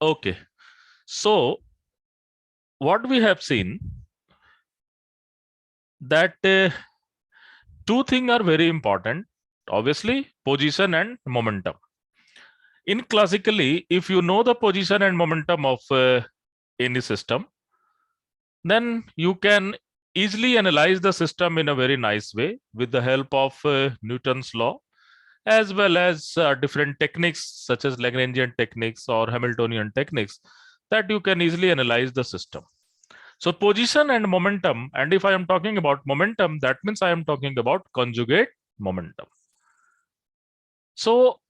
Okay. So what we have seen that two things are very important. Obviously, position and momentum. In classically, if you know the position and momentum of any system, then you can easily analyze the system in a very nice way with the help of Newton's law, as well as different techniques such as Lagrangian techniques or Hamiltonian techniques, that you can easily analyze the system. So position and momentum, and if I am talking about momentum, that means I am talking about conjugate momentum. So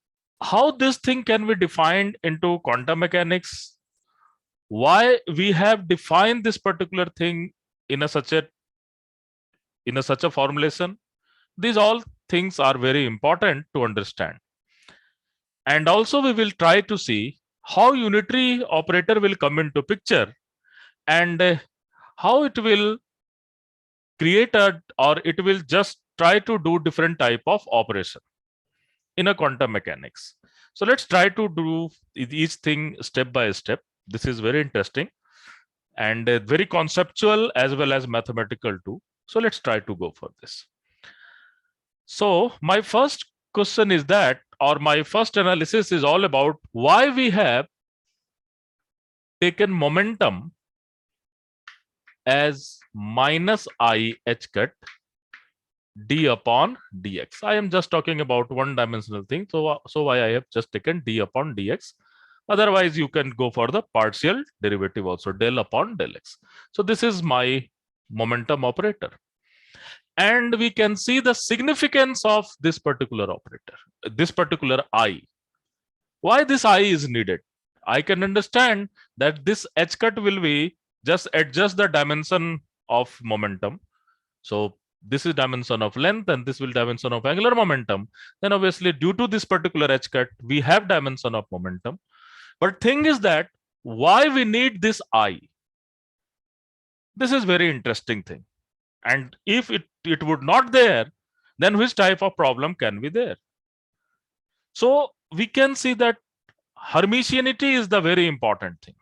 how this thing can be defined into quantum mechanics? Why we have defined this particular thing in a such a formulation? These all things are very important to understand. And also we will try to see how unitary operator will come into picture, and how it will create or it will just try to do different type of operation in a quantum mechanics. So let's try to do each thing step by step. This is very interesting and very conceptual as well as mathematical too. So let's try to go for this. So my first question is that, or my first analysis is all about why we have taken momentum as minus I h cut d upon dx. I am just talking about one dimensional thing. So why I have just taken d upon dx. Otherwise, you can go for the partial derivative also, del upon del x. So this is my momentum operator. And we can see the significance of this particular operator, this particular I. Why this I is needed? I can understand that this h cut will be just adjust the dimension of momentum. So this is dimension of length and this will dimension of angular momentum. Then obviously due to this particular h cut, we have dimension of momentum. But thing is that why we need this I? This is very interesting thing. And if it would not there, then which type of problem can be there? So we can see that Hermitianity is the very important thing.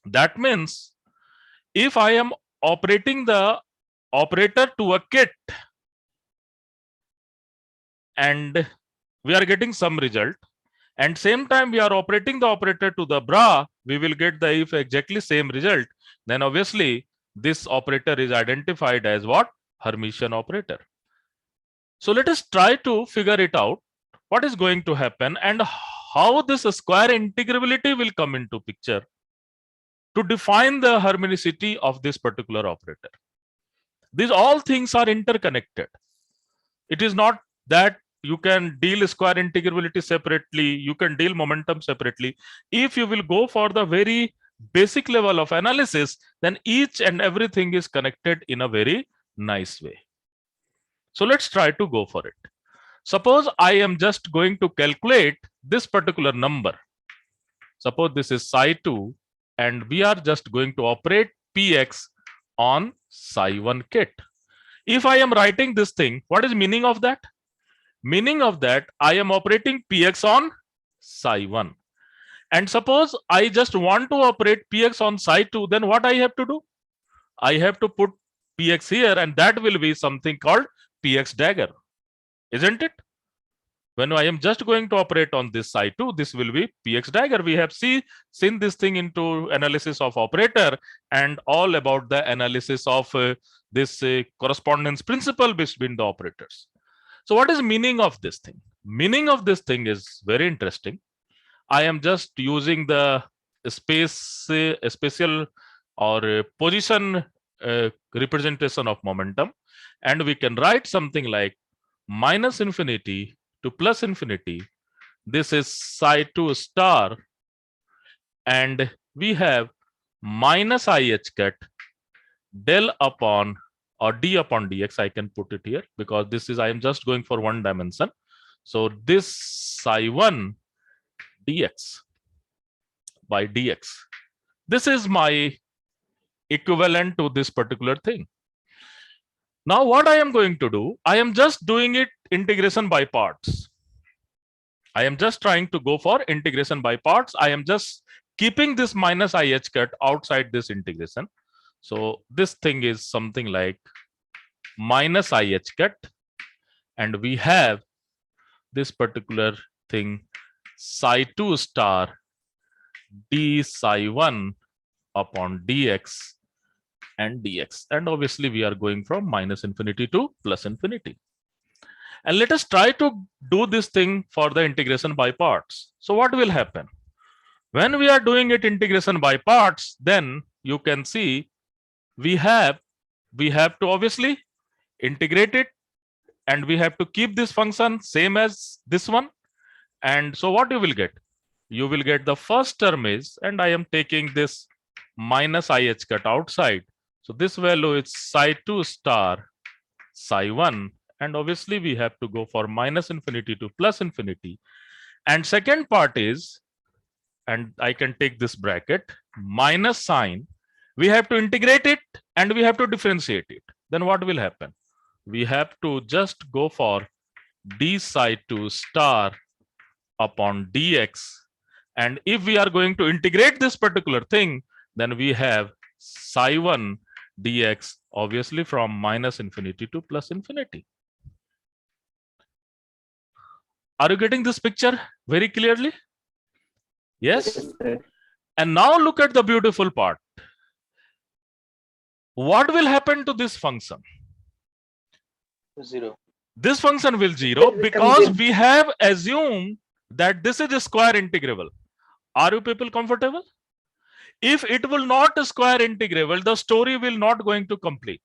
That means if I am operating the operator to a kit and we are getting some result, and same time we are operating the operator to the bra, we will get the if exactly same result, then obviously this operator is identified as what? Hermitian operator. So let us try to figure it out, what is going to happen and how this square integrability will come into picture to define the harmonicity of this particular operator. These all things are interconnected. It is not that you can deal square integrability separately, you can deal momentum separately. If you will go for the very basic level of analysis, then each and everything is connected in a very nice way. So let's try to go for it. Suppose I am just going to calculate this particular number. Suppose this is psi2 and we are just going to operate px on psi1 kit. If I am writing this thing, what is meaning of that? Meaning of that, I am operating px on psi1. And suppose I just want to operate px on psi2, then what I have to do? I have to put px here, and that will be something called px dagger, isn't it? When I am just going to operate on this psi2, this will be px dagger. We have seen this thing into analysis of operator and all about the analysis of this correspondence principle between the operators. So what is meaning of this thing? Meaning of this thing is very interesting. I am just using the spatial or position representation of momentum, and we can write something like minus infinity to plus infinity. This is psi2 star, and we have minus ih cut del upon or d upon dx. I can put it here because this is I am just going for one dimension. So this psi1 dx by dx, this is my equivalent to this particular thing. Now what I am going to do, I am just doing it integration by parts. I am just trying to go for integration by parts. I am just keeping this minus IH cut outside this integration. So this thing is something like minus IH cut, and we have this particular thing psi 2 star d psi 1 upon dx and dx. And obviously we are going from minus infinity to plus infinity. And let us try to do this thing for the integration by parts. So what will happen? When we are doing it integration by parts, then you can see we have to obviously integrate it, and we have to keep this function same as this one. And so what you will get? You will get the first term is, and I am taking this minus IH cut outside. So this value is psi 2 star psi 1. And obviously we have to go for minus infinity to plus infinity. And second part is, and I can take this bracket, minus sign. We have to integrate it and we have to differentiate it. Then what will happen? We have to just go for d psi 2 star upon dx. And if we are going to integrate this particular thing, then we have psi 1 dx, obviously from minus infinity to plus infinity. Are you getting this picture very clearly? Yes? And now look at the beautiful part. What will happen to this function? 0. This function will 0 because we have assumed that this is a square integrable. Are you people comfortable? If it will not square integrable, the story will not going to complete.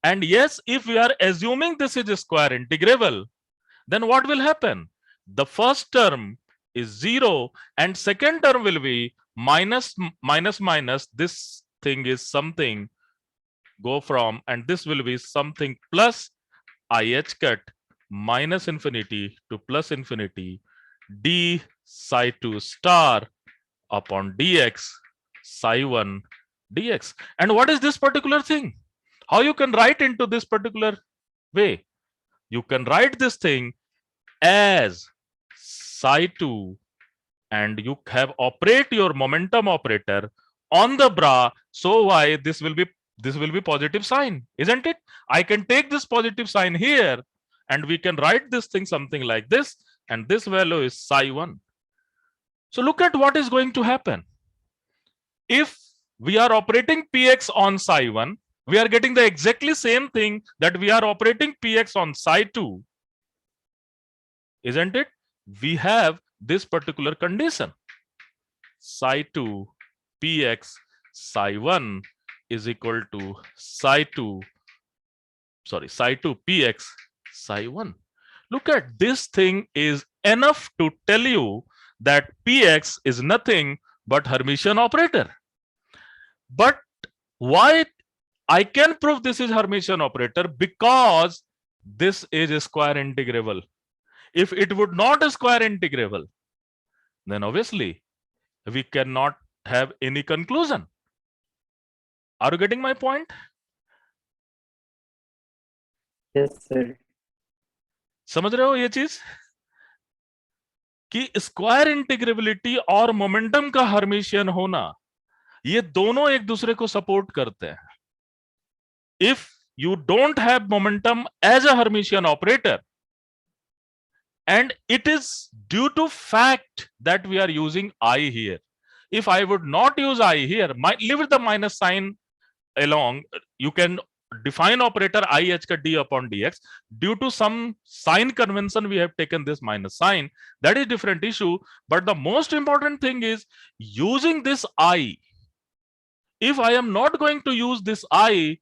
And yes, if we are assuming this is a square integrable, then what will happen? The first term is 0 and second term will be minus minus minus. This thing is something go from, and this will be something plus IH cut minus infinity to plus infinity d psi 2 star upon dx psi 1 dx. And what is this particular thing? How you can write into this particular way? You can write this thing as psi 2, and you have operate your momentum operator on the bra. So why this will be positive sign, isn't it? I can take this positive sign here and we can write this thing something like this, and this value is psi 1. So look at what is going to happen. If we are operating px on psi 1, we are getting the exactly same thing that we are operating px on psi 2, isn't it? We have this particular condition. Psi 2 px psi 1 is equal to psi 2 px psi 1. Look at this thing is enough to tell you that px is nothing but Hermitian operator. But why I can prove this is Hermitian operator? Because this is a square integrable. If it would not a square integrable, then obviously we cannot have any conclusion. Are you getting my point? Yes, sir. समझ रहे हो ये चीज कि square integrability और momentum का Hermitian होना, ये दोनों एक दूसरे को सपोर्ट करते हैं. If you don't have momentum as a Hermitian operator, and it is due to fact that we are using I here. If I would not use I here, leave the minus sign along, you can define operator IH ka d upon dx. Due to some sign convention, we have taken this minus sign. That is different issue. But the most important thing is using this I. If I am not going to use this I,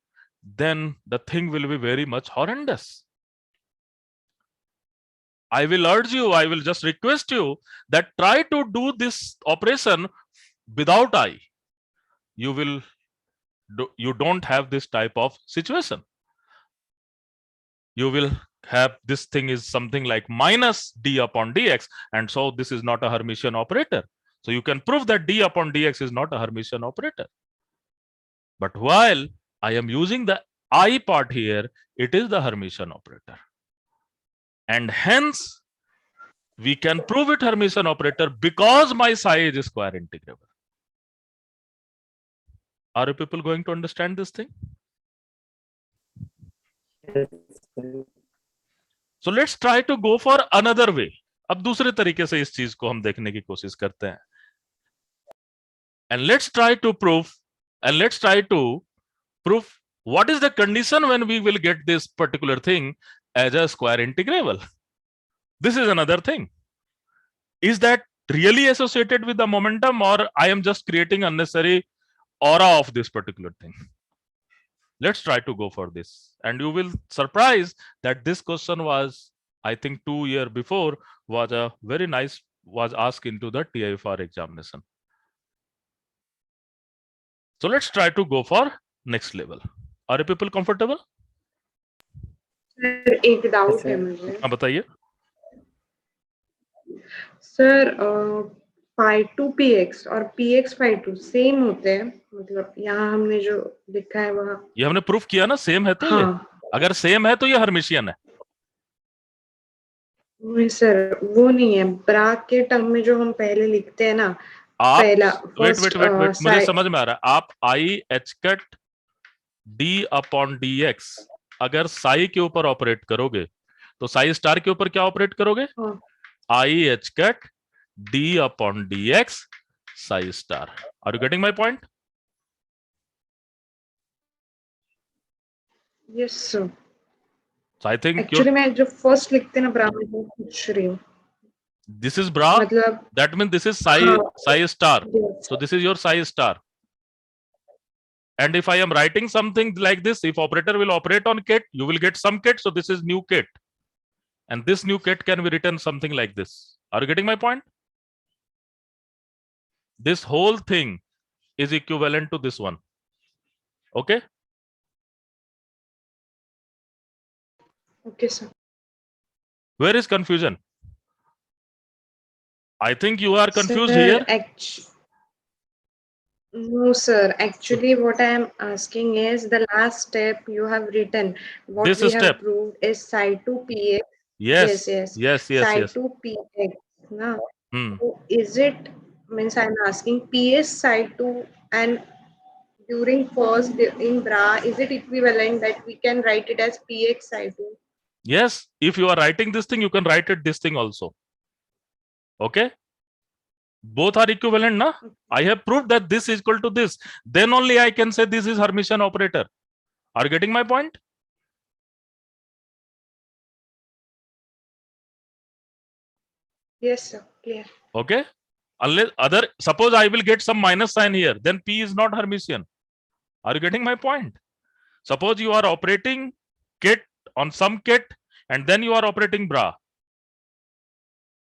then the thing will be very much horrendous. I will urge you, I will just request you that try to do this operation without I. You don't have this type of situation. You will have this thing is something like minus d upon dx, and so this is not a Hermitian operator. So you can prove that d upon dx is not a Hermitian operator. But while I am using the I part here, it is the Hermitian operator. And hence, We can prove it Hermitian operator because my psi is square integrable. Are you people going to understand this thing? Yes, sir. So let's try to go for another way. अब दूसरे तरीके से इस चीज को हम देखने की कोशिश करते हैं. And let's try to prove what is the condition when we will get this particular thing as a square integrable. This is another thing. Is that really associated with the momentum, or I am just creating unnecessary aura of this particular thing? Let's try to go for this, and you will surprise that this question was, I think 2 years before, was asked into the TIFR examination. So let's try to go for next level. Are you people comfortable? Sir एक doubt Yes, है sir. मुझे. हाँ बताइए. Sir phi 2 px और px phi 2 same होते हैं, मतलब यहाँ हमने जो लिखा है वहाँ. ये हमने प्रूफ किया ना, सेम है तो ये. हाँ अगर सेम है तो ये हर्मिशियन है. नहीं सर, वो नहीं है. ब्रा के टर्म में जो हम पहले लिखते हैं ना, आप पहला वेट फर्स्ट मुझे समझ में आ रहा है. आप आई h cut d upon d x अगर साई के ऊपर ऑपरेट करोगे तो साई स्टार के ऊपर क्या ऑपरेट करोगे? I h cut d upon d x psi star. Are you getting my point? Yes sir. So I think actually मैं जो फर्स्ट लिखते हैं ना ब्रा में, वो पूछ रही हूँ. this is bra. मतलब That means this is psi हाँ, psi star. yes. So this is your psi star. And if I am writing something like this, if operator will operate on kit, you will get some kit. So this is new kit. And this new kit can be written something like this. Are you getting my point? This whole thing is equivalent to this one. Okay? Okay, sir. Where is confusion? I think you are confused Sir, here. No, sir. Actually, what I am asking is the last step you have written. What This we step. have proved is psi 2 px. Yes. Yes. Yes. Psi Yes. 2 px. Na? Hmm. So is it, means I'm asking ps psi 2 and during first in bra, is it equivalent that we can write it as px psi 2? Yes. If you are writing this thing, you can write it this thing also. Okay? Both are equivalent, na? I have proved that this is equal to this. Then only I can say this is Hermitian operator. Are you getting my point? Yes, sir. Clear. Okay? Unless suppose I will get some minus sign here, then P is not Hermitian. Are you getting my point? Suppose you are operating kit on some kit and then you are operating bra.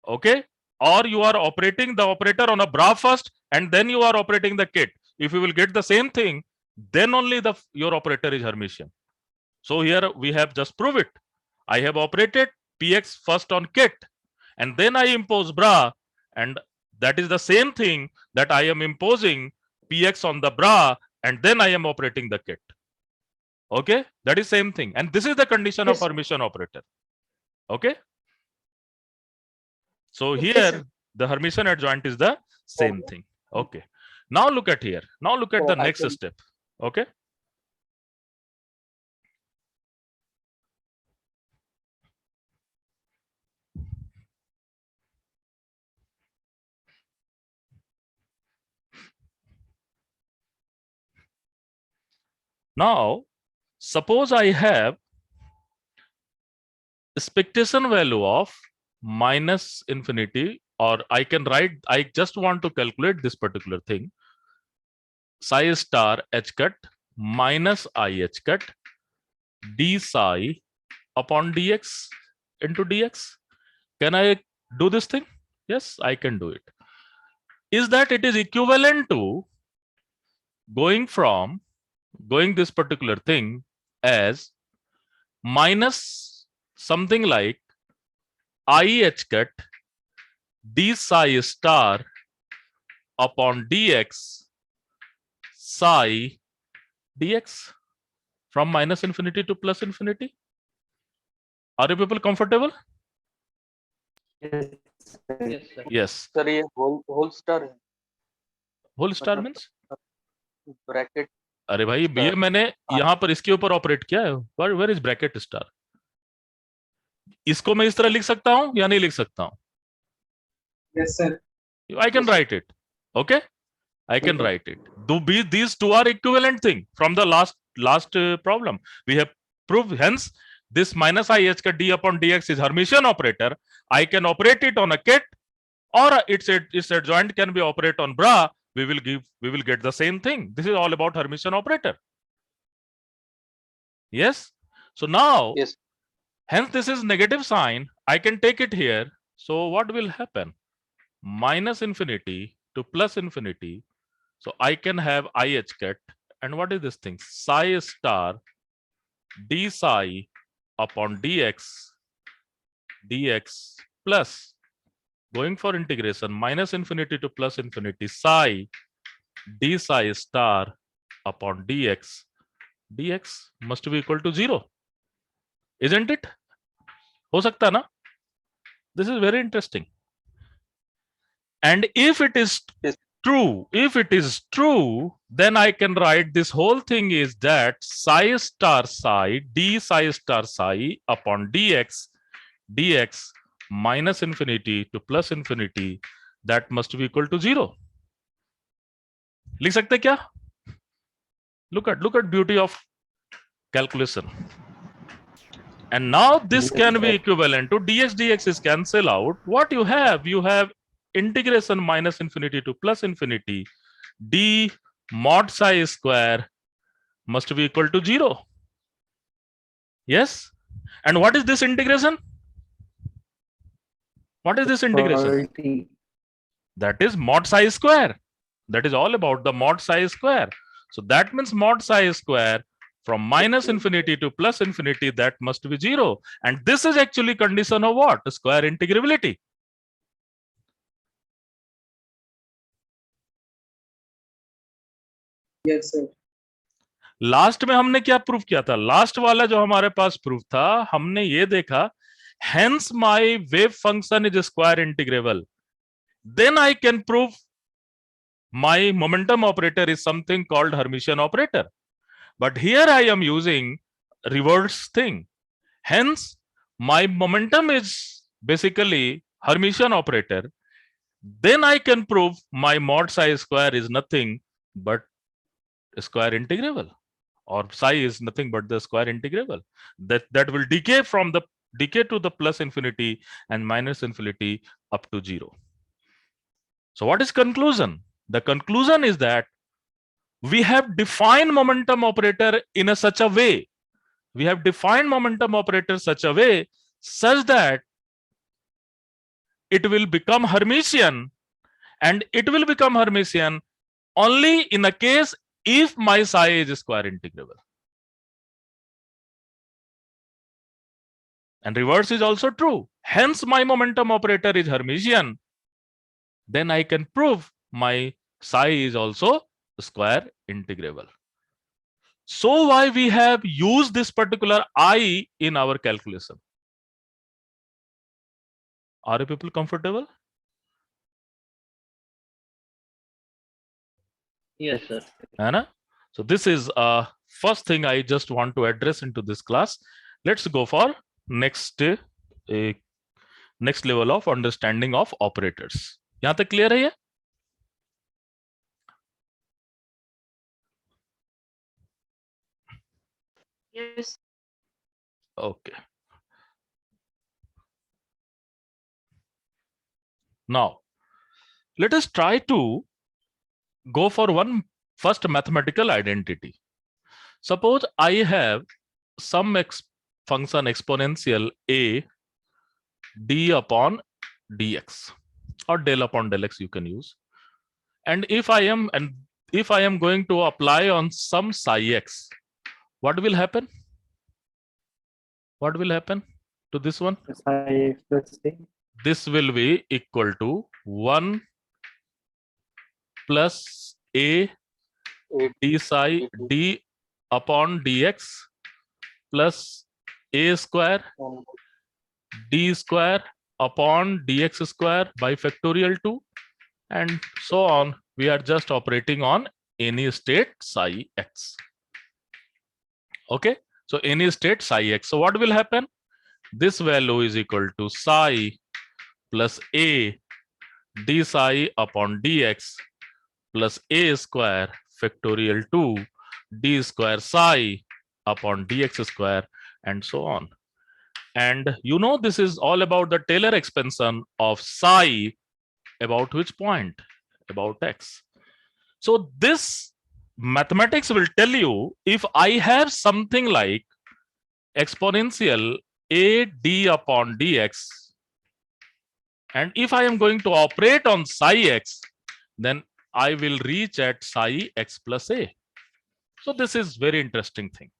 Okay? Or you are operating the operator on a bra first and then you are operating the kit. If you will get the same thing, then only your operator is Hermitian. So here we have just proved it. I have operated px first on kit and then I impose bra, and that is the same thing that I am imposing px on the bra and then I am operating the kit. Okay, that is same thing, and this is the condition Yes, of Hermitian operator. Okay, so Okay, here sir. the Hermitian adjoint is the same thing. Okay, now look at here. Now look at the next step. Okay, now suppose I have expectation value of minus infinity, or I can write, I just want to calculate this particular thing, psi star h cut minus I h cut d psi upon dx into dx. Can I do this thing? Yes, I can do it. Is that it is equivalent to going this particular thing as minus something like I h cut d psi star upon dx psi dx from minus infinity to plus infinity. Are you people comfortable? Yes, Yes, sir. Yes. Sir ये whole star है, whole star मतलब means, bracket अरे भाई star. ये मैंने यहाँ पर इसके ऊपर ऑपरेट किया है. Where is bracket star? इसको मैं इस तरह लिख सकता हूं या नहीं लिख सकता हूं? Yes, sir. I can Yes, sir. write it. Okay, I can Okay. write it. These two are equivalent thing from the last problem. We have proved. Hence, this minus IH ka d upon dx is Hermitian operator. I can operate it on a ket, or its adjoint can be operate on bra. We will get the same thing. This is all about Hermitian operator. Yes. So now, Yes. hence this is negative sign. I can take it here. So what will happen? Minus infinity to plus infinity. So I can have IH ket. And what is this thing? Psi star d psi upon dx plus, going for integration, minus infinity to plus infinity, psi d psi star upon dx must be equal to 0. Isn't it? हो सकता ना? This is very interesting. And if it is Yes. true, then I can write this whole thing is that psi star psi d psi star psi upon dx minus infinity to plus infinity, that must be equal to 0. लिख सकते क्या? Look at beauty of calculation. And now this can be equivalent to dx is cancel out. What you have integration minus infinity to plus infinity d mod psi square must be equal to 0. Yes. And what is this integration? What is this integration? Quality. That is mod psi square. That is all about the mod psi square. So that means mod psi square from minus infinity to plus infinity, that must be 0. And this is actually condition of what? Square integrability. Yes, sir. Last में हमने क्या proof किया था? Last वाला जो हमारे पास proof था, हमने ये देखा, hence my wave function is square integrable. Then I can prove my momentum operator is something called Hermitian operator. But here I am using reverse thing. Hence, my momentum is basically Hermitian operator. Then I can prove my mod psi square is nothing but square integrable, or psi is nothing but the square integrable. That will decay to the plus infinity and minus infinity up to 0. So what is conclusion? The conclusion is that we have defined momentum operator in such a way. We have defined momentum operator such a way such that it will become Hermitian, and it will become Hermitian only in a case if my psi is square integrable. And reverse is also true. Hence, my momentum operator is Hermitian. Then I can prove my psi is also square integrable. So why we have used this particular I in our calculation? Are you people comfortable? Yes, sir. Anna? So this is first thing I just want to address into this class. Let's go for next next level of understanding of operators. यहाँ तक clear है ये? Yes. Okay. Now, let us try to go for one first mathematical identity. Suppose I have some function exponential a d upon dx, or del upon del x you can use. And if I am going to apply on some psi x, what will happen? What will happen to this one? Psi plus A. This will be equal to 1 plus a d psi d upon dx plus a square d square upon dx square by factorial 2, and so on. We are just operating on any state psi x. Okay, so any state psi x. So what will happen? This value is equal to psi plus a d psi upon dx plus a square factorial 2 d square psi upon dx square, and so on. And you know, this is all about the Taylor expansion of psi about which point? About x. So this mathematics will tell you, if I have something like exponential a d upon dx, and if I am going to operate on psi x, then I will reach at psi x plus a. So this is very interesting thing.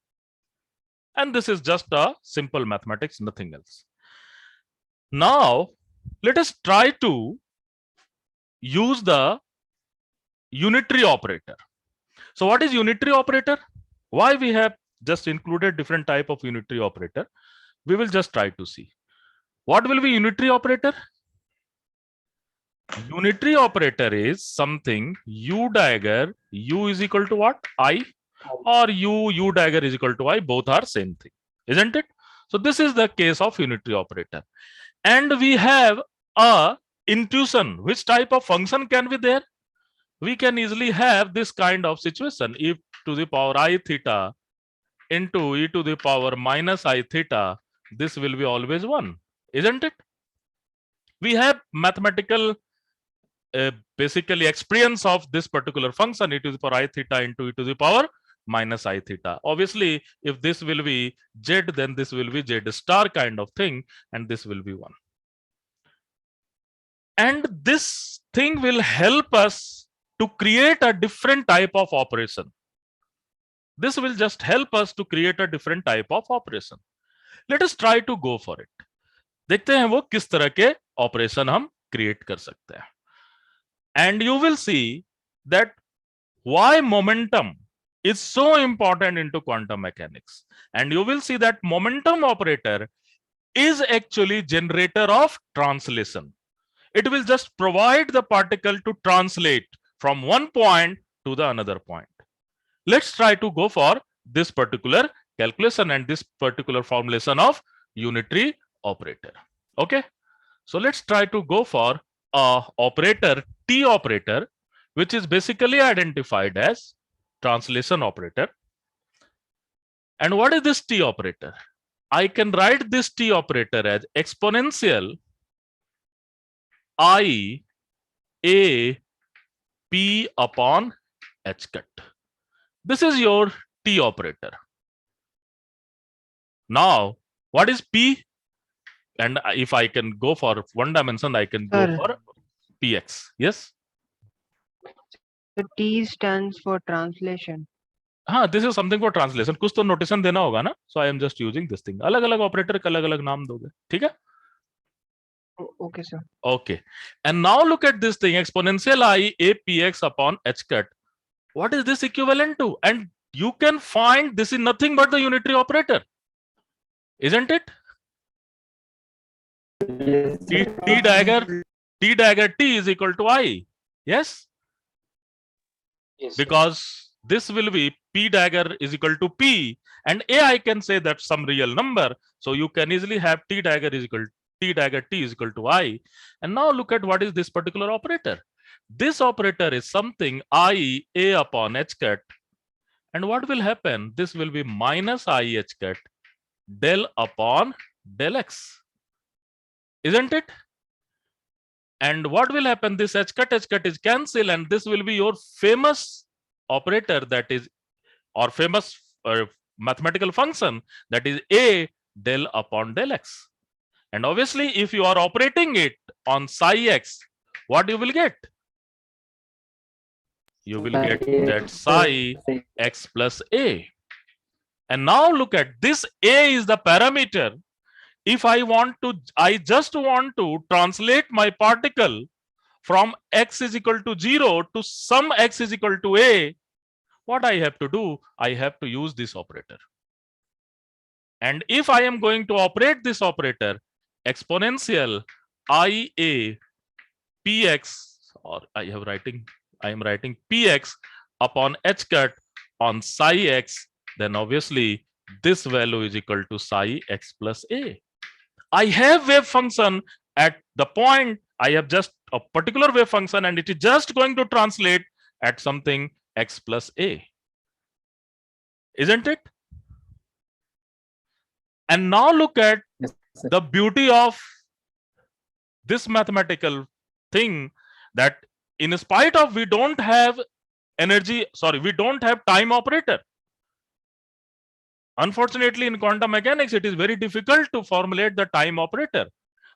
And this is just a simple mathematics, nothing else. Now, let us try to use the unitary operator. So what is unitary operator? Why we have just included different type of unitary operator? We will just try to see. What will be unitary operator? Unitary operator is something u dagger, u is equal to what? I, or u dagger is equal to I, both are same thing, isn't it? So this is the case of unitary operator. And we have a intuition, which type of function can be there? We can easily have this kind of situation. E to the power I theta into e to the power minus I theta, this will be always 1, isn't it? We have mathematical basically experience of this particular function, e to the power I theta into e to the power minus I theta. Obviously, if this will be z, then this will be z star kind of thing, and this will be 1. And this thing will help us to create a different type of operation. This will just help us to create a different type of operation. Let us try to go for it. देखते हैं वो किस तरह के operation हम create कर सकते हैं. And you will see that why momentum is so important into quantum mechanics. And you will see that momentum operator is actually generator of translation. It will just provide the particle to translate from one point to the another point. Let's try to go for this particular calculation and this particular formulation of unitary operator. Okay, so let's try to go for a operator, T operator, which is basically identified as translation operator. And what is this T operator? I can write this T operator as exponential I A P upon H cut. This is your T operator. Now, what is P? And if I can go for one dimension, I can go for Px. Yes? The T stands for translation. हाँ, this is something for translation. कुछ तो notation देना होगा ना? So I am just using this thing. अलग-अलग operator का अलग-अलग नाम दोगे. ठीक है? Okay, sir. Okay. And now look at this thing, exponential I A Px upon H cut. What is this equivalent to? And you can find this is nothing but the unitary operator. Isn't it? T dagger T is equal to I. Yes? Yes. Because this will be P dagger is equal to P, and A I can say that's some real number. So you can easily have T dagger is equal T dagger T is equal to I. And now look at what is this particular operator. This operator is something I A upon H cut. And what will happen? This will be minus I H cut del upon del X. Isn't it? And what will happen? This H cut is cancel, and this will be your famous operator, that is, or famous mathematical function, that is A del upon del X. And obviously, if you are operating it on psi X, what you will get? You will get that psi X plus A. And now look at this. A is the parameter. If I just want to translate my particle from X is equal to 0 to some X is equal to A, what I have to do? I have to use this operator. And if I am going to operate this operator, exponential IA px, or I am writing px upon h cut on psi x, then obviously this value is equal to psi x plus a. I have wave function at the point, I have just a particular wave function and it is just going to translate at something x plus a. Isn't it? And now look at the beauty of this mathematical thing, that in spite of we don't have we don't have time operator. Unfortunately, in quantum mechanics, it is very difficult to formulate the time operator.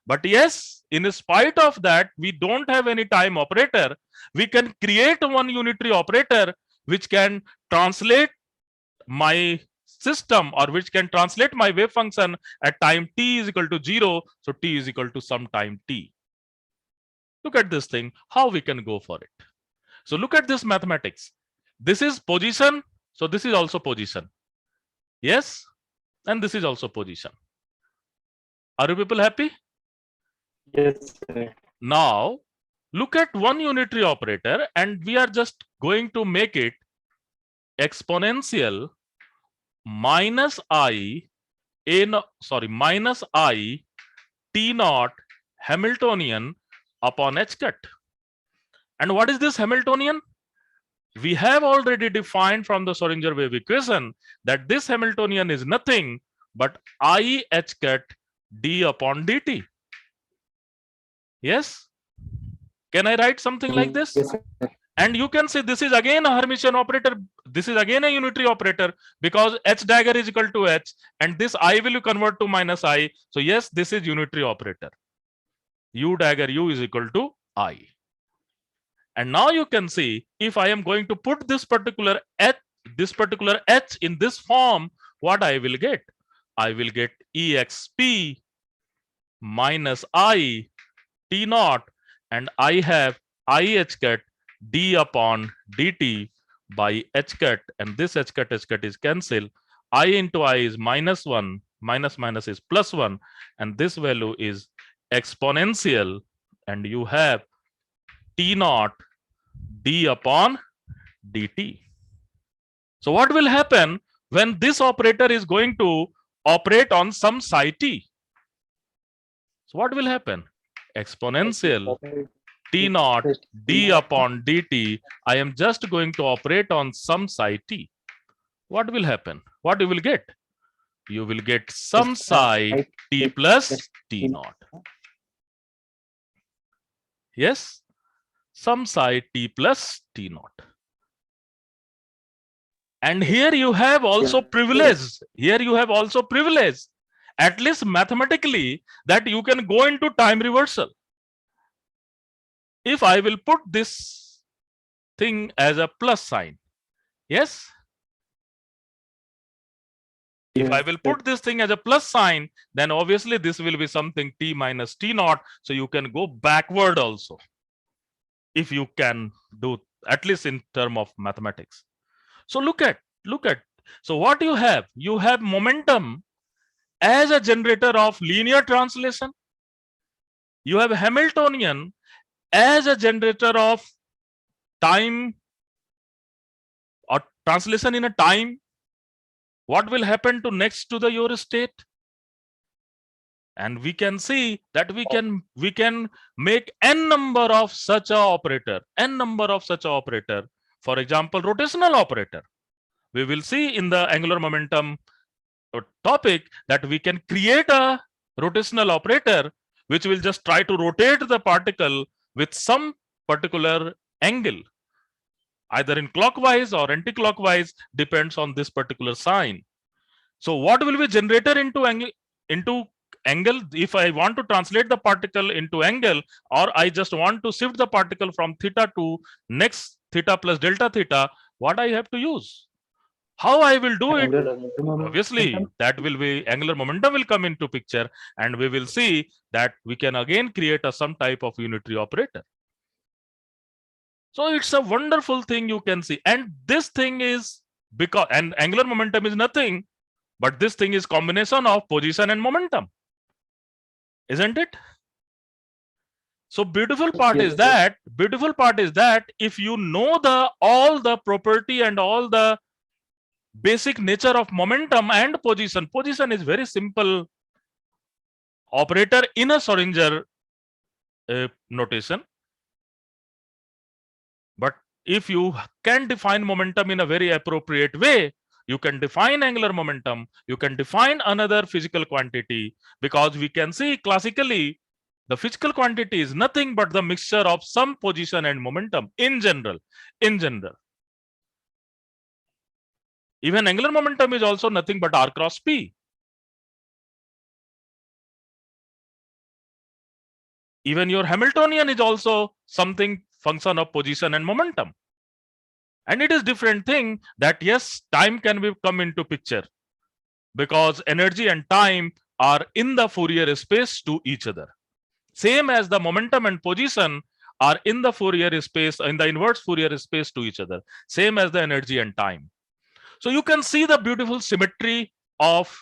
But yes, in spite of that, we don't have any time operator. We can create one unitary operator which can translate my system, or which can translate my wave function at time t is equal to 0. So t is equal to some time t. Look at this thing, how we can go for it. So look at this mathematics. This is position. So this is also position. Yes. And this is also position. Are you people happy? Yes, sir. Now look at one unitary operator, and we are just going to make it exponential minus I t naught Hamiltonian upon h cut. And what is this Hamiltonian? We have already defined from the Schrodinger wave equation that this Hamiltonian is nothing but I h cut d upon dt. Yes? Can I write something like this? Yes, sir. And you can say this is again a Hermitian operator. This is again a unitary operator, because h dagger is equal to h, and this I will convert to minus I. So yes, this is unitary operator. U dagger u is equal to I. And now you can see, if I am going to put this particular h in this form, what I will get? I will get exp minus I t naught, and I have I h cut d upon dt by h cut, and this h cut is cancelled. I into I is minus 1, minus minus is plus 1, and this value is exponential, and you have t naught d upon dt. So what will happen when this operator is going to operate on some psi t? So what will happen? Exponential t naught d upon dt. I am just going to operate on some psi t. What will happen? What you will get? You will get some psi t plus t naught. Yes? Some psi t plus t naught. And here you have also privilege. Here you have also privilege, at least mathematically, that you can go into time reversal. If I will put this thing as a plus sign, yes? If I will put this thing as a plus sign, then obviously this will be something t minus t naught. So you can go backward also, if you can do, at least in term of mathematics. So look at. So what you have momentum as a generator of linear translation. You have Hamiltonian as a generator of time or translation in a time. What will happen to next to the your state? And we can see that we can make n number of such a operator. For example, rotational operator. We will see in the angular momentum topic that we can create a rotational operator which will just try to rotate the particle with some particular angle, either in clockwise or anti-clockwise, depends on this particular sign. So what will be generator into angle? If I want to translate the particle into angle, or I just want to shift the particle from theta to next theta plus delta theta, what I have to use? How I will do it? Obviously, that will be angular momentum will come into picture, and we will see that we can again create some type of unitary operator. So it's a wonderful thing you can see. And this thing is because, and angular momentum is nothing, but this thing is combination of position and momentum. Isn't it? So beautiful part is that if you know all the property and all the basic nature of momentum and position is very simple operator in a Schrodinger notation. But if you can define momentum in a very appropriate way, you can define angular momentum, you can define another physical quantity, because we can see classically the physical quantity is nothing but the mixture of some position and momentum in general. Even angular momentum is also nothing but r cross p. Even your Hamiltonian is also something function of position and momentum. And it is different thing that yes, time can come into picture, because energy and time are in the Fourier space to each other. Same as the momentum and position are in the Fourier space, in the inverse Fourier space to each other. Same as the energy and time. So you can see the beautiful symmetry of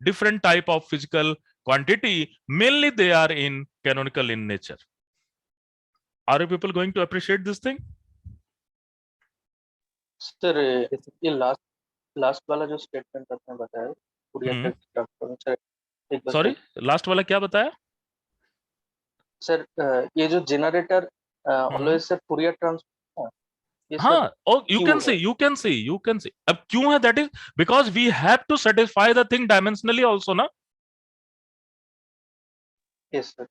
different type of physical quantity. Mainly they are in canonical in nature. Are you people going to appreciate this thing? Sir ये last वाला जो statement आपने बताया Fourier transform sir एक बार sorry, last वाला क्या बताया sir? ये जो generator always sir Fourier transform ये सर हाँ, oh, you can see. अब क्यों है? That is because we have to satisfy the thing dimensionally also, ना? Yes sir.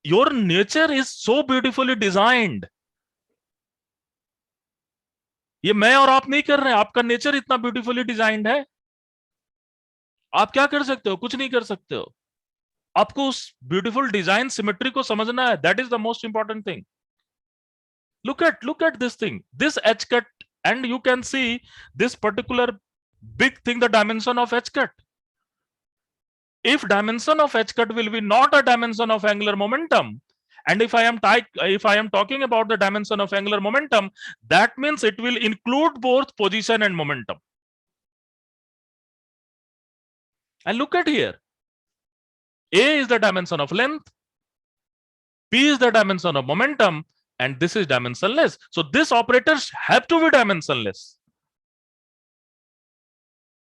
Your nature is so beautifully designed. ये मैं और आप नहीं कर रहे हैं, आपका नेचर इतना ब्यूटीफुली डिजाइंड है. आप क्या कर सकते हो? कुछ नहीं कर सकते हो. आपको उस ब्यूटीफुल डिजाइन सिमेट्री को समझना है. That is the most important thing. Look at this thing, this h cut, and you can see this particular big thing, the dimension of h cut. If dimension of h cut will be not a dimension of angular momentum, and if I am talking about the dimension of angular momentum, that means it will include both position and momentum. And look at here, a is the dimension of length, p is the dimension of momentum, and this is dimensionless. So these operators have to be dimensionless.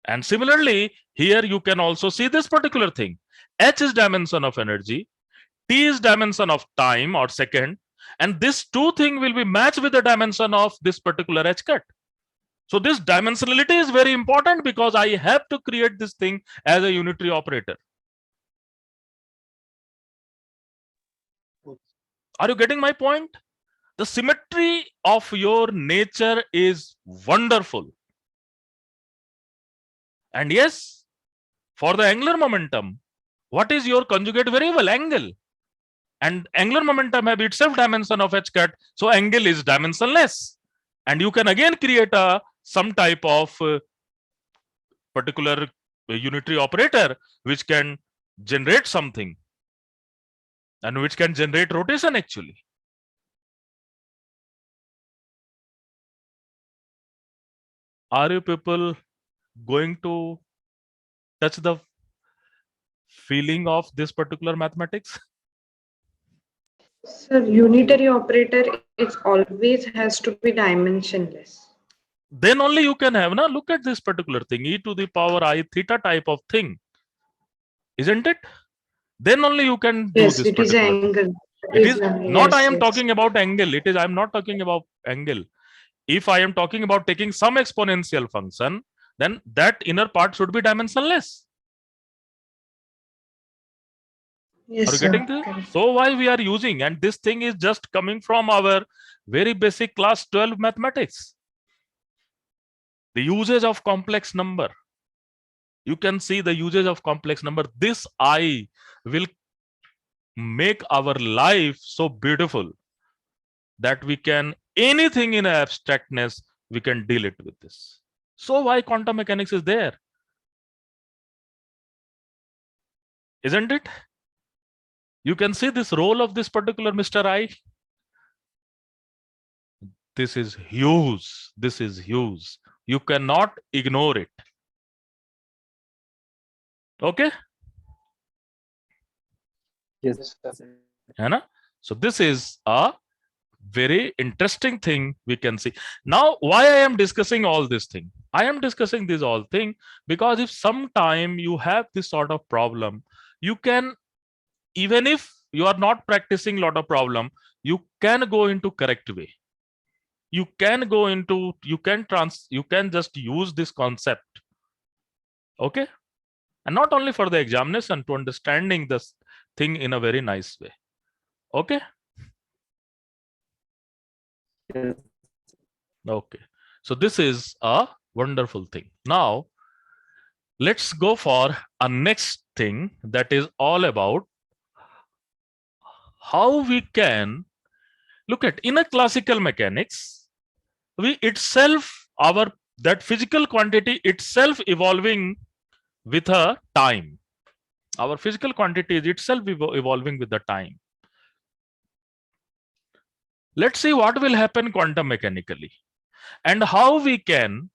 And similarly, here you can also see this particular thing. H is dimension of energy, T is dimension of time or second, and this two thing will be matched with the dimension of this particular H cut. So this dimensionality is very important, because I have to create this thing as a unitary operator. Are you getting my point? The symmetry of your nature is wonderful. And yes, for the angular momentum, what is your conjugate variable? Angle. And angular momentum have itself dimension of h cut, so angle is dimensionless. And you can again create some type of particular unitary operator which can generate something, and which can generate rotation actually. Are you people going to touch the feeling of this particular mathematics? Sir, unitary operator is always has to be dimensionless. Then only you can have, now look at this particular thing, e to the power I theta type of thing, isn't it? Then only you can do Yes, this it is particular angle. thing. It is not, yes, I am yes. talking about angle. It is, I am not talking about angle. If I am talking about taking some exponential function, then that inner part should be dimensionless. Yes, Are you sir. getting this? Correct. So why we are using, and this thing is just coming from our very basic class 12 mathematics. The usage of complex number. You can see the usage of complex number. This I will make our life so beautiful that we can, anything in abstractness, we can deal it with this. So why quantum mechanics is there? Isn't it? You can see this role of this particular Mr. I. This is huge. This is huge. You cannot ignore it. Okay? Yes, sir. है ना? So this is a very interesting thing we can see. Now, why I am discussing all this thing? I am discussing this all thing because if sometime you have this sort of problem, you can, even if you are not practicing lot of problem, you can go into correct way. You can go into, you can just use this concept. Okay. And not only for the examination, to understanding this thing in a very nice way. Okay. Yes. Okay. So this is a wonderful thing. Now, let's go for a next thing that is all about how we can look at in a classical mechanics, we itself, our that physical quantity itself evolving with a time. Our physical quantity is itself evolving with the time. Let's see what will happen quantum mechanically and how we can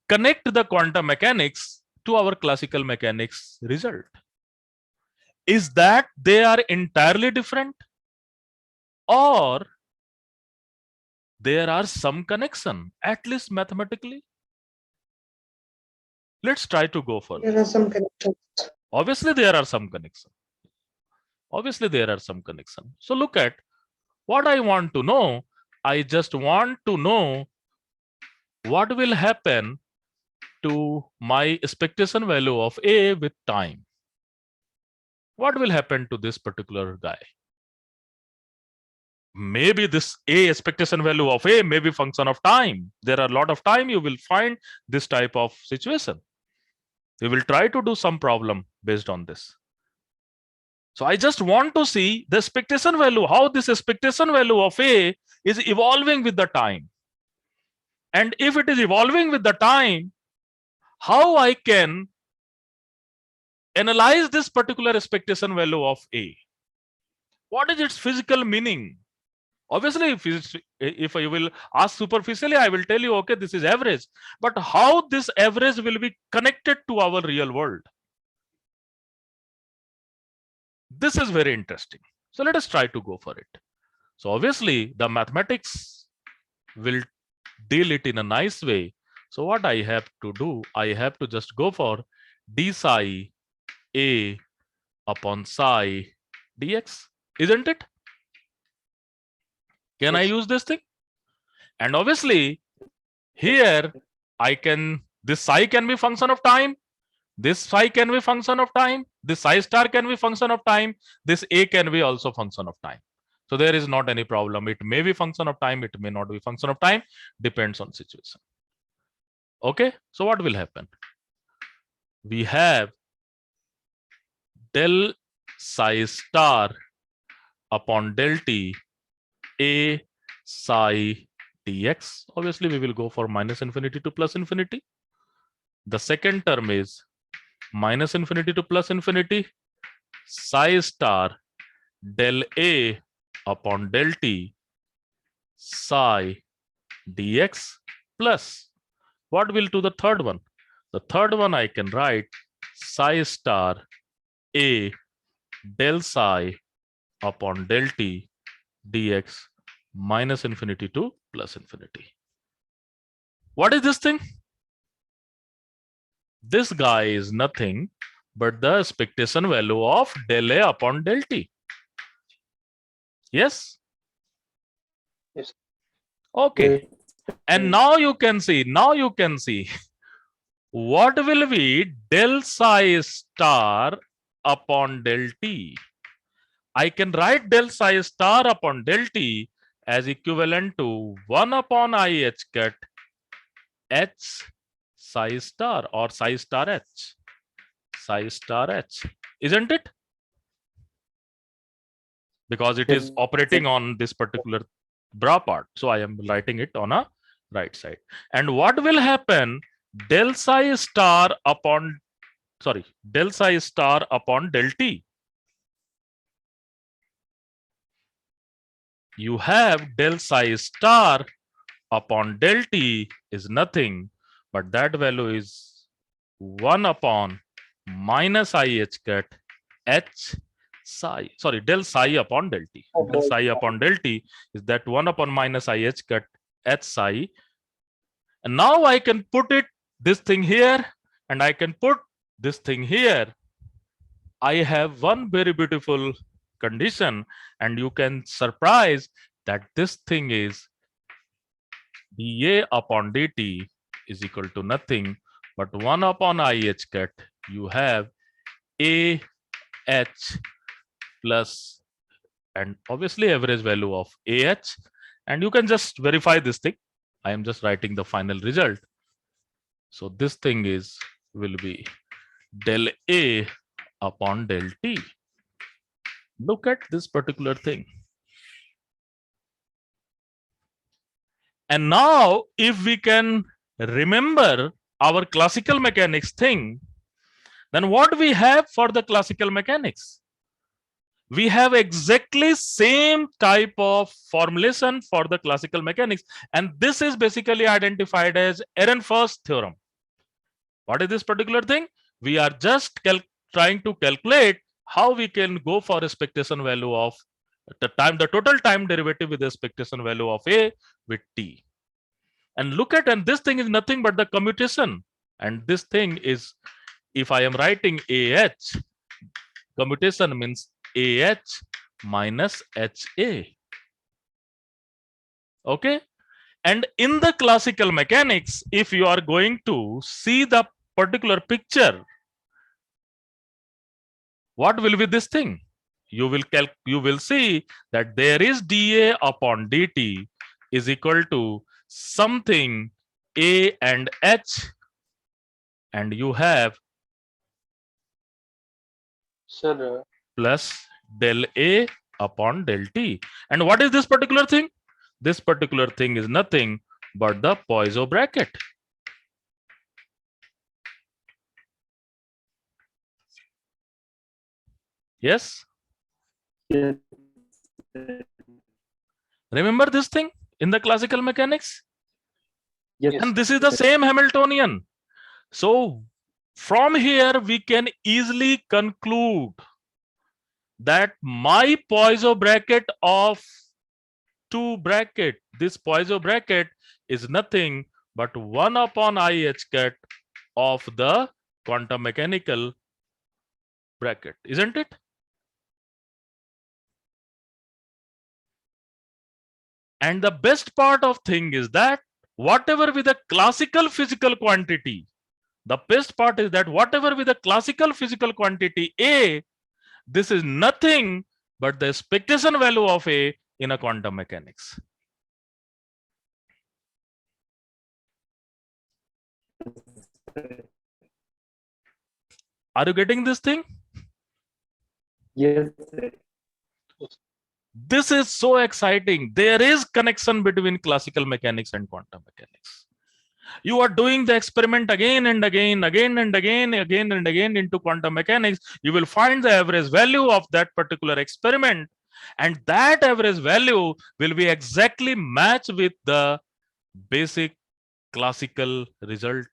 connect the quantum mechanics to our classical mechanics result. Is that they are entirely different, or there are some connection, at least mathematically? Let's try to go further. There are some connections. Obviously, there are some connection. Obviously, there are some connection. So look at what I want to know. I just want to know what will happen to my expectation value of A with time. What will happen to this particular guy? Maybe this A expectation value of A may be function of time. There are a lot of time you will find this type of situation. We will try to do some problem based on this. So I just want to see the expectation value, how this expectation value of A is evolving with the time. And if it is evolving with the time, how I can analyze this particular expectation value of A? What is its physical meaning? Obviously, if I will ask superficially, I will tell you, okay, this is average. But how this average will be connected to our real world? This is very interesting. So let us try to go for it. So obviously, the mathematics will deal it in a nice way. So what I have to do, I have to just go for d psi A upon psi dx, isn't it? Can I Yes. use this thing? And obviously, here I can, this psi can be function of time, this psi can be function of time, this psi star can be function of time, this A can be also function of time. So there is not any problem. It may be function of time, it may not be function of time, depends on situation. Okay, so what will happen? We have del psi star upon del t A psi dx. Obviously, we will go for minus infinity to plus infinity. The second term is minus infinity to plus infinity psi star del A upon del t psi dx plus, what will do the third one? The third one I can write psi star A del psi upon del t dx minus infinity to plus infinity. What is this thing? This guy is nothing but the expectation value of del A upon del t. Yes? Yes. Okay. And now you can see, what will be del psi star upon del t. I can write del psi star upon del t as equivalent to 1 upon I h cat h psi star or psi star h. Psi star h, isn't it? Because it is operating on this particular bra part. So I am writing it on a right side. And what will happen? Del psi star upon, del psi star upon del t. You have del psi star upon del t is nothing, but that value is 1 upon minus I h cat h del psi upon del t. Del psi upon del t is that 1 upon minus I h cut h psi. And now I can put this thing here, and I can put this thing here. I have one very beautiful condition, and you can surprise that this thing is dA upon dt is equal to nothing but 1 upon IH cut. You have AH plus, and obviously average value of AH, and you can just verify this thing. I am just writing the final result. So this thing will be del A upon del T. Look at this particular thing. And now if we can remember our classical mechanics thing, then what we have for the classical mechanics? We have exactly same type of formulation for the classical mechanics, and this is basically identified as Ehrenfest theorem. What is this particular thing? We are just trying to calculate how we can go for expectation value of the total time derivative with the expectation value of A with T. And look at, and this thing is nothing but the commutation. And this thing is, if I am writing AH, commutation means AH minus HA. Okay. And in the classical mechanics, if you are going to see the particular picture, what will be this thing? You will see that there is dA upon dt is equal to something A and H, and you have plus del A upon del T. And what is this particular thing? This particular thing is nothing but the Poisson bracket. Yes? Yes. Remember this thing in the classical mechanics? Yes. And this is the same Hamiltonian. So from here, we can easily conclude that my Poisson bracket of this Poisson bracket is nothing but 1 upon IH cut of the quantum mechanical bracket, isn't it? And the best part of thing is that whatever with a classical physical quantity, the best part is that whatever with a classical physical quantity A, this is nothing but the expectation value of A in a quantum mechanics. Are you getting this thing? Yes. This is so exciting. There is connection between classical mechanics and quantum mechanics. You are doing the experiment again and again, again and again, again and again into quantum mechanics. You will find the average value of that particular experiment, and that average value will be exactly matched with the basic classical result.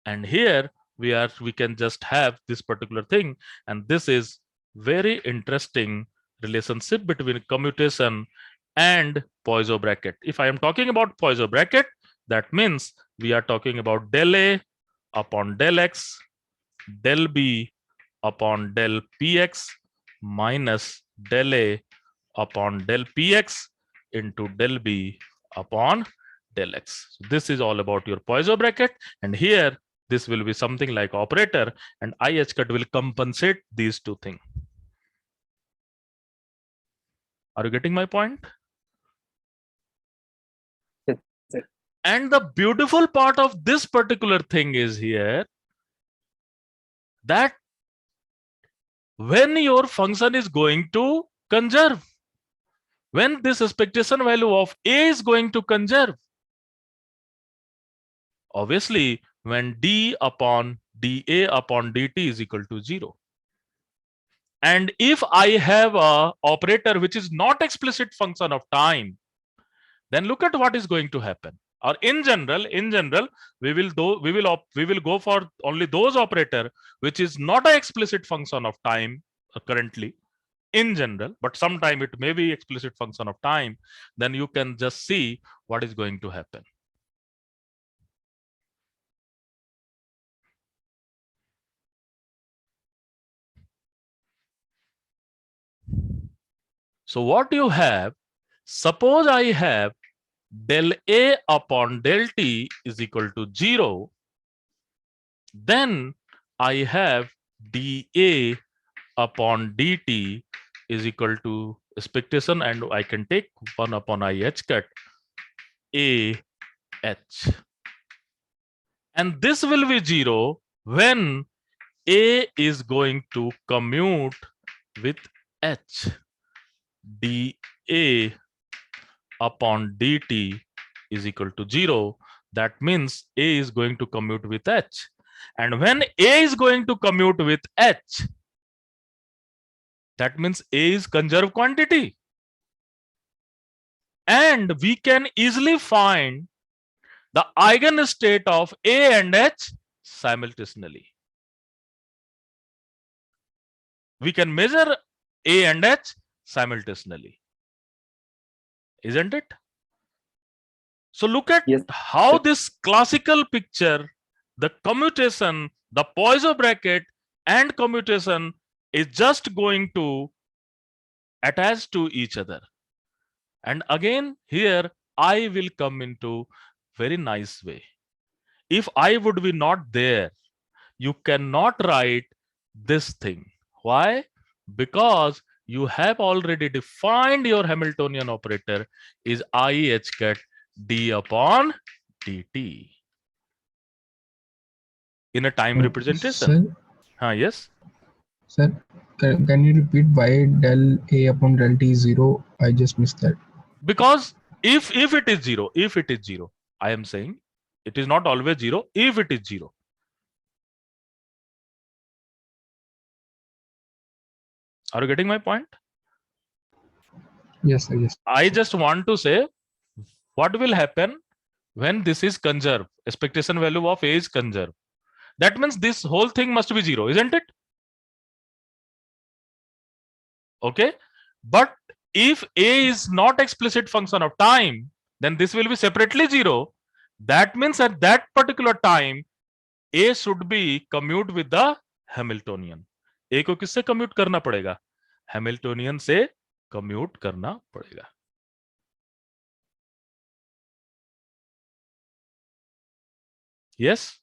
And here we can just have this particular thing, and this is very interesting relationship between commutation and Poisson bracket. If I am talking about Poisson bracket, that means we are talking about del A upon del X, del B upon del PX minus del A upon del PX into del B upon del X. So this is all about your Poisson bracket, and here this will be something like operator, and IH cut will compensate these two things. Are you getting my point? Yes, sir. And the beautiful part of this particular thing is here that when your function is going to conserve, when this expectation value of A is going to conserve, obviously when d upon dA upon dt is equal to 0. And if I have a operator which is not explicit function of time, then look at what is going to happen. or in general, we will go for only those operator which is not an explicit function of time currently in general, but sometime it may be explicit function of time. Then you can just see what is going to happen. So what you have, suppose I have del A upon del T is equal to 0, then I have dA upon dt is equal to expectation, and I can take 1 upon IH cut AH. And this will be 0 when A is going to commute with H. dA upon dt is equal to 0. That means A is going to commute with H. And when A is going to commute with H, that means A is conserved quantity. And we can easily find the eigenstate of A and H simultaneously. We can measure A and H simultaneously. Isn't it? So look at Yes. how this classical picture, the commutation, the Poisson bracket and commutation is just going to attach to each other. And again, here I will come into very nice way. If I would be not there, you cannot write this thing. Why? Because you have already defined your Hamiltonian operator is IH cut d upon dt in a time representation. Sir, Yes. sir, can you repeat why del A upon del T is 0? I just missed that. Because if it is 0, I am saying it is not always 0. If it is 0, are you getting my point? Yes, sir, yes. I just want to say what will happen when this is conserved. Expectation value of A is conserved. That means this whole thing must be 0, isn't it? Okay. But if A is not explicit function of time, then this will be separately 0. That means at that particular time, A should be commute with the Hamiltonian. A को किससे commute करना पड़ेगा? Hamiltonian से commute करना पड़ेगा. Yes?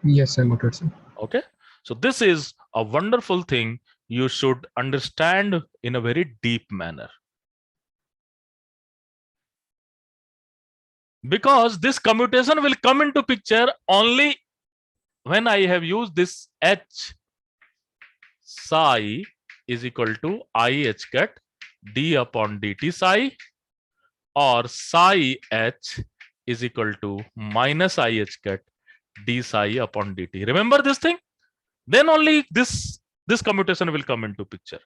Yes, I got it, sir. Okay. So this is a wonderful thing you should understand in a very deep manner. Because this commutation will come into picture only when I have used this H psi is equal to IH cut d upon dt psi, or psi H is equal to minus IH cut d psi upon dt. Remember this thing? Then only this commutation will come into picture.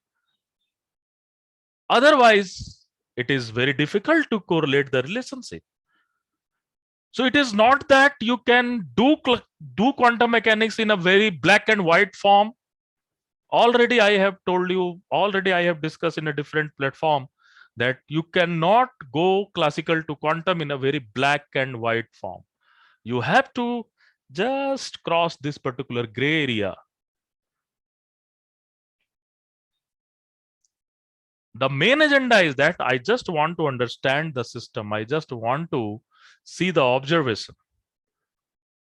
Otherwise, it is very difficult to correlate the relationship. So it is not that you can do quantum mechanics in a very black and white form. Already I have told you, already I have discussed in a different platform that you cannot go classical to quantum in a very black and white form. You have to just cross this particular gray area. The main agenda is that I just want to understand the system. I just want to see the observation.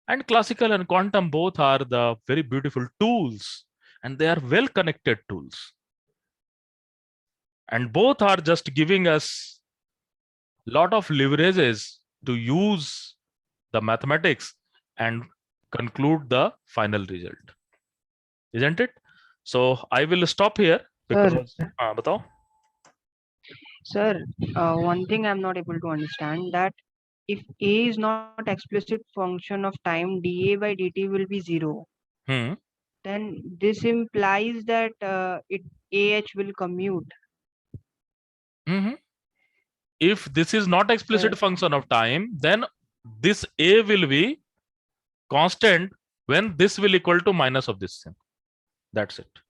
And classical and quantum both are the very beautiful tools, and they are well connected tools. And both are just giving us a lot of leverages to use the mathematics and conclude the final result. Isn't it? So I will stop here because batao. Sir, one thing I'm not able to understand, that if A is not explicit function of time, dA by dt will be 0. Then this implies that AH will commute. if this is not explicit function of time, then this a will be constant when this will equal to minus of this thing. That's it.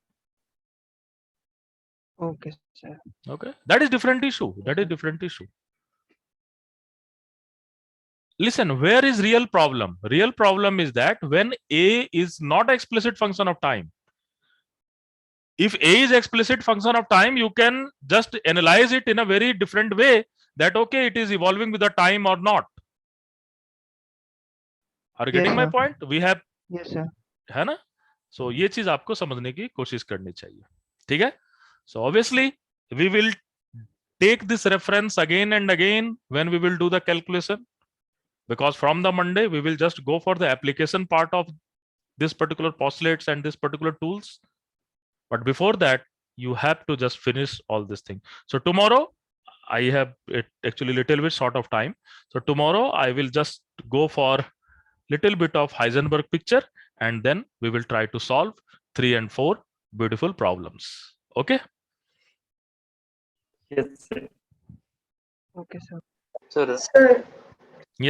Okay, sir. Okay, that is different issue. That is different issue. Listen, where is real problem? Real problem is that when a is not explicit function of time. If a is explicit function of time, you can just analyze it in a very different way, that okay, it is evolving with the time or not. Are you Yes, getting my sir. point? We have, Yes, sir. है ना? So ये चीज आपको समझने की कोशिश करनी चाहिए. ठीक है? So obviously we will take this reference again and again when we will do the calculation, because from the Monday we will just go for the application part of this particular postulates and this particular tools. But before that, you have to just finish all this thing. So tomorrow I have it actually little bit short of time. So tomorrow I will just go for little bit of Heisenberg picture, and then we will try to solve 3 and 4 beautiful problems. Okay. Yes, sir. Okay, sir. Sir, Sir,